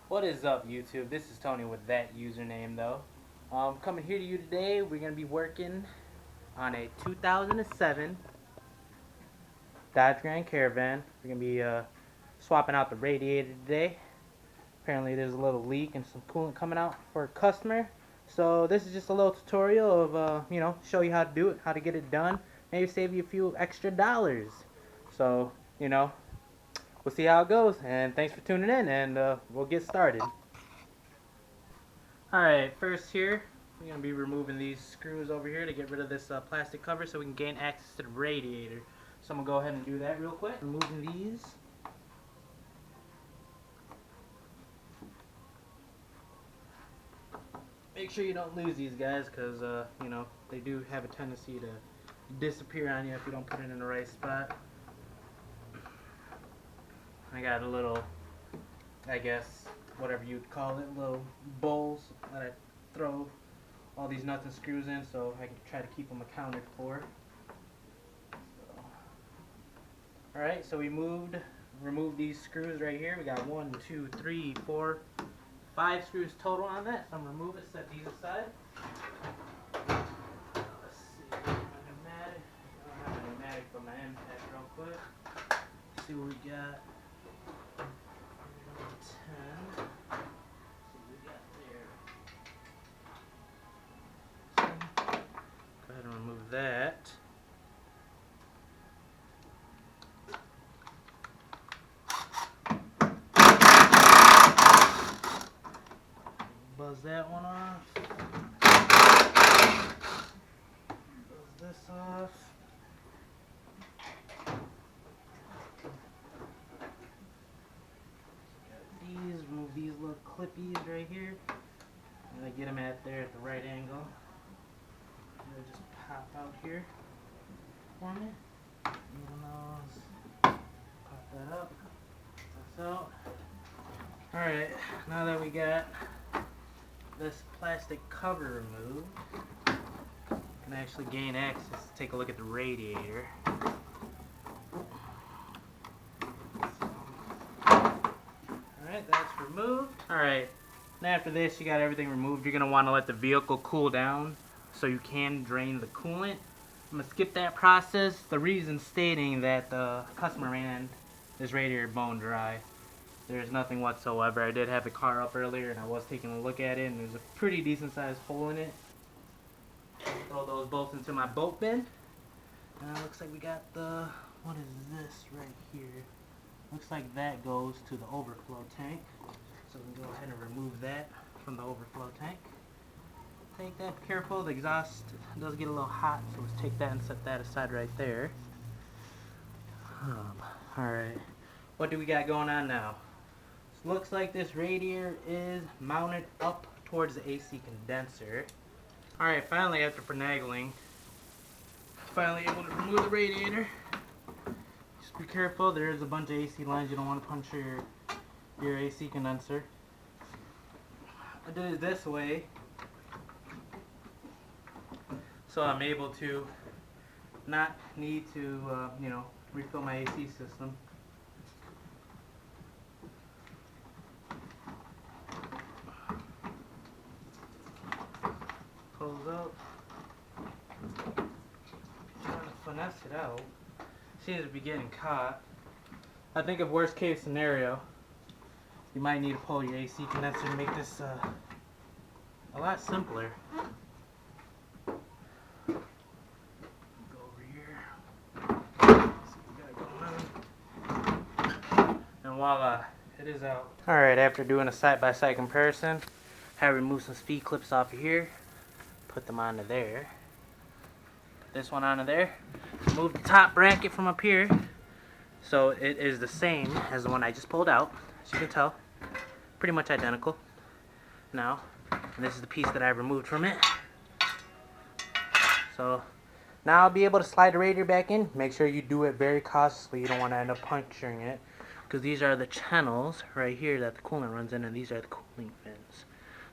What is up, YouTube? This is Tony with that username, though. Coming here to you today, we're going to be working on a 2007 Dodge Caravan. We're going to be swapping out the radiator today. Apparently there's a little leak and some coolant coming out for a customer. So this is just a little tutorial of, show you how to do it, how to get it done. Maybe save you a few extra dollars. So, we'll see how it goes. And thanks for tuning in, and we'll get started. Alright, first here, we're going to be removing these screws over here to get rid of this plastic cover so we can gain access to the radiator. So I'm going to go ahead and do that real quick. Removing these. Make sure you don't lose these guys because, they do have a tendency to disappear on you if you don't put it in the right spot. I got a little, I guess, whatever you'd call it, little bowls that I throw all these nuts and screws in so I can try to keep them accounted for. Alright, so we removed these screws right here. We got 1, 2, 3, 4, 5 screws total on that. So I'm going to remove it, set these aside. Let's see, my pneumatic. I don't have a pneumatic for my impact real quick. Let's see what we got. 10. Go ahead and remove that. Buzz that one off. Buzz this off. Remove these little clippies right here. I'm gonna get them at the right angle. They'll just pop out here for me. Pop that up. That's out. Alright, now that we got this plastic cover removed, I can actually gain access to take a look at the radiator. Alright, that's removed. Alright, and after this you got everything removed. You're going to want to let the vehicle cool down so you can drain the coolant. I'm going to skip that process. The reason stating that the customer ran this radiator bone dry. There's nothing whatsoever. I did have the car up earlier and I was taking a look at it and there's a pretty decent sized hole in it. Throw those bolts into my bolt bin. And it looks like we got the, what is this right here? Looks like that goes to the overflow tank. So we can go ahead and remove that from the overflow tank. Take that, be careful, the exhaust does get a little hot, so let's take that and set that aside right there. Alright, what do we got going on now? Looks like this radiator is mounted up towards the AC condenser. Alright, finally after finagling, finally able to remove the radiator. Just be careful, there is a bunch of AC lines, you don't want to puncture your AC condenser. I did it this way so I'm able to not need to, refill my AC system. Pulls out. Trying to finesse it out. Seems to be getting caught. I think of worst case scenario, you might need to pull your AC condenser to make this a lot simpler. Go over here. See what we got going on. And voila, it is out. Alright, after doing a side-by-side comparison, I removed some speed clips off of here. Put them onto there. Put this one onto there. Move the top bracket from up here. So it is the same as the one I just pulled out. As you can tell, pretty much identical. Now, and this is the piece that I removed from it. So now I'll be able to slide the radiator back in. Make sure you do it very cautiously. You don't want to end up puncturing it, because these are the channels right here that the coolant runs in, and these are the cooling fins.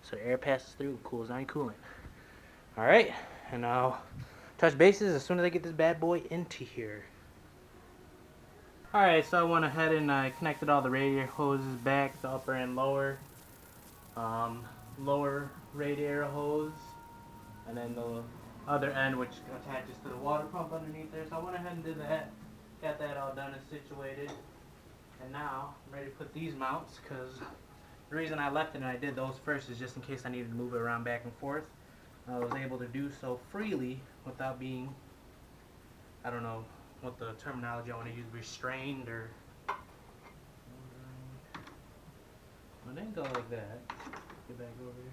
So the air passes through, cools down coolant. Alright, and I'll touch bases as soon as I get this bad boy into here. Alright, so I went ahead and I connected all the radiator hoses back, the upper and lower. lower radiator hose, and then the other end which attaches to the water pump underneath there. So I went ahead and did that, got that all done and situated, and now I'm ready to put these mounts, because the reason I left it and I did those first is just in case I needed to move it around back and forth. I was able to do so freely without being, I don't know what the terminology I want to use, restrained or, well, it didn't go like that. Get back over here.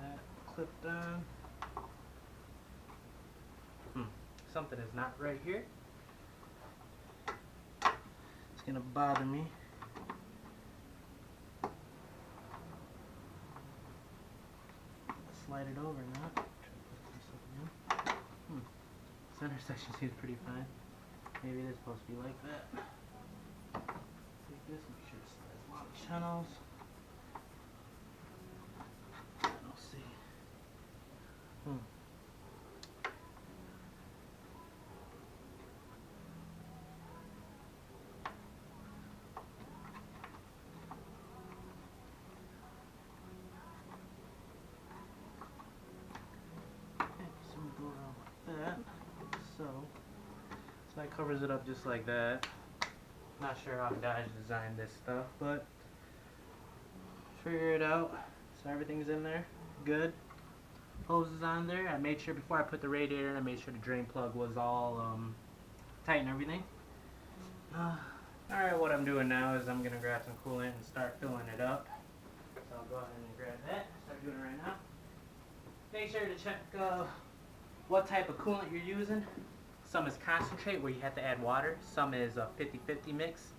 That clipped on. Something is not right here. It's gonna bother me. Slide it over now. Center section seems pretty fine. Maybe it is supposed to be like that. Take this, make sure it slides along the channels. I don't see. So that covers it up just like that. Not sure how Dodge designed this stuff, but figure it out. So everything's in there, good. Hose is on there. I made sure before I put the radiator in, I made sure the drain plug was all tight and everything. Alright, what I'm doing now is I'm gonna grab some coolant and start filling it up. So I'll go ahead and grab that. Start doing it right now. Make sure to check what type of coolant you're using. Some is concentrate where you have to add water. Some is a 50-50 mix.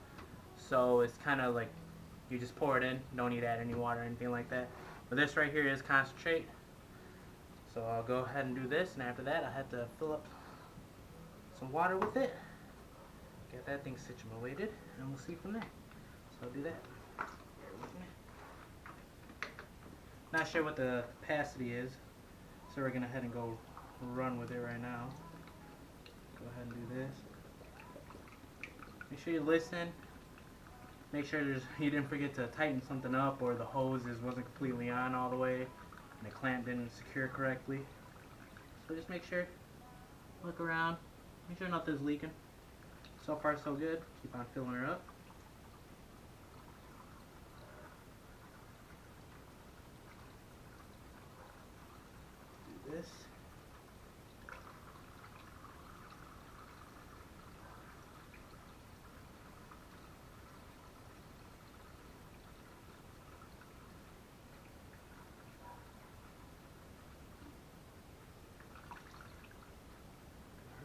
So it's kind of like you just pour it in. Don't need to add any water or anything like that. But this right here is concentrate. So I'll go ahead and do this, and after that I have to fill up some water with it. Get that thing situated, and we'll see from there. So I'll do that. Bear with me. Not sure what the capacity is, so we're gonna head and go run with it right now. Go ahead and do this. Make sure you listen. Make sure you didn't forget to tighten something up, or the hose wasn't completely on all the way, and the clamp didn't secure correctly. So just make sure, look around, make sure nothing's leaking. So far so good. Keep on filling her up. Do this.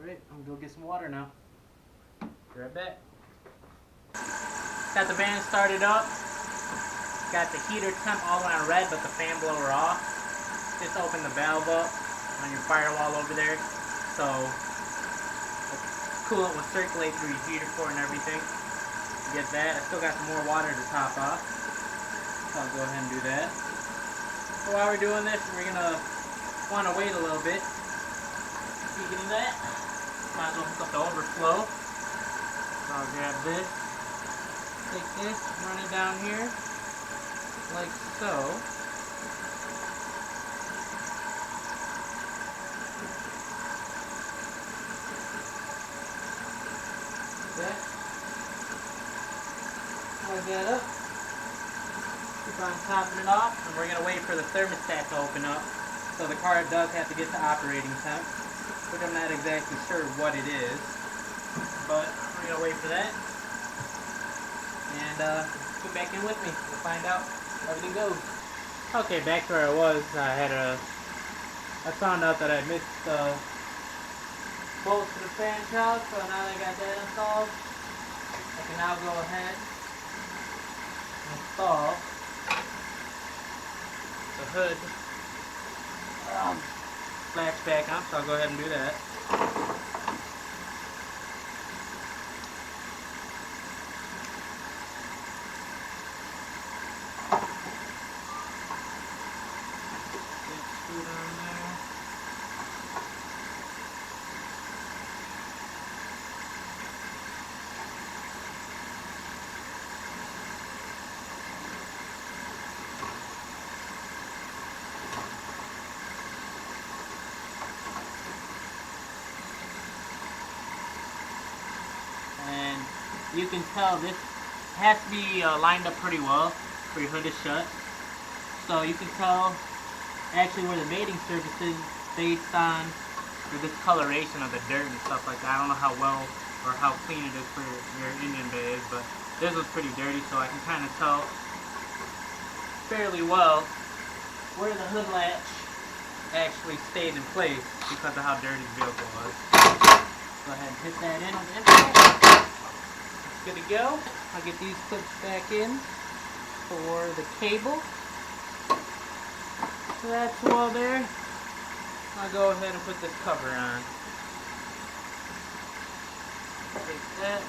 Alright, I'm gonna go get some water now. Be right back. Got the van started up. Got the heater temp all the way on red, but the fan blower off. Just open the valve up on your firewall over there, so the coolant will circulate through your heater core and everything. Get that. I still got some more water to top off, so I'll go ahead and do that. So while we're doing this, we're gonna want to wait a little bit. Speaking of that, might as well hook up the overflow. So I'll grab this, take this, run it down here, like so. That. Plug that up. Keep on topping it off, and we're going to wait for the thermostat to open up. So the car does have to get to operating temp, which I'm not exactly sure what it is, but we're going to wait for that. And get back in with me. We'll find out how everything goes. Okay, back to where I was. I found out that I missed the bolts to the fan shroud, so now that I got that installed, I can now go ahead and install the hood latch back on, so I'll go ahead and do that. Get screwed on there. you can tell this has to be lined up pretty well for your hood is shut. So you can tell actually where the mating surface is based on the discoloration of the dirt and stuff like that. I don't know how well or how clean it is for your Indian bays, but this was pretty dirty, so I can kind of tell fairly well where the hood latch actually stayed in place because of how dirty the vehicle was. Go ahead and hit that in on the impact. Good to go. I'll get these clips back in for the cable. So that's all there. I'll go ahead and put this cover on. Take that.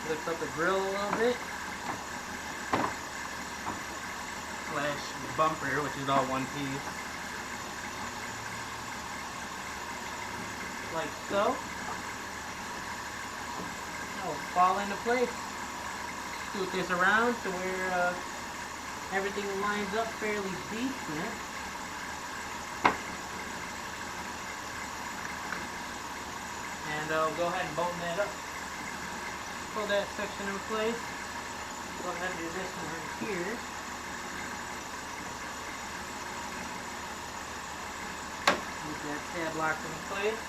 Lift up the grill a little bit. Slash bumper, which is all one piece. Like so. That will fall into place. Scoot this around to where everything lines up fairly decent. And I'll go ahead and bolt that up. Pull that section in place. Go ahead and do this one right here. Get that tab locked in place.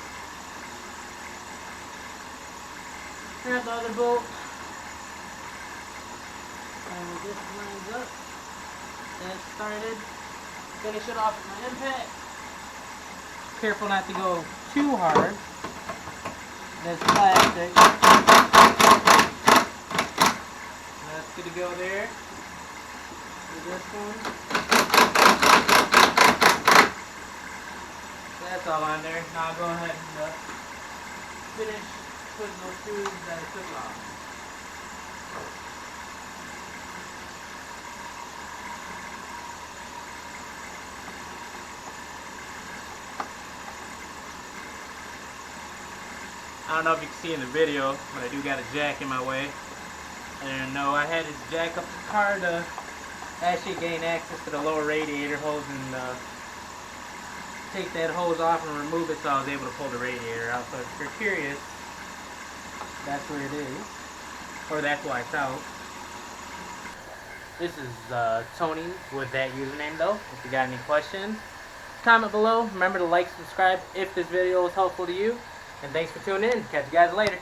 Grab the other bolt. And this lines up. That started. Finish it off with my impact. Careful not to go too hard. That's plastic. That's good to go there. Do this one. That's all on there. Now I'll go ahead and finish putting those screws that I took off. I don't know if you can see in the video, but I do got a jack in my way. And no, I had to jack up the car to actually gain access to the lower radiator hose and take that hose off and remove it, so I was able to pull the radiator out. So if you're curious, that's where it is, or that's why it's out. This is Tony with that username though. If you got any questions, comment below. Remember to like, subscribe if this video was helpful to you. And thanks for tuning in. Catch you guys later.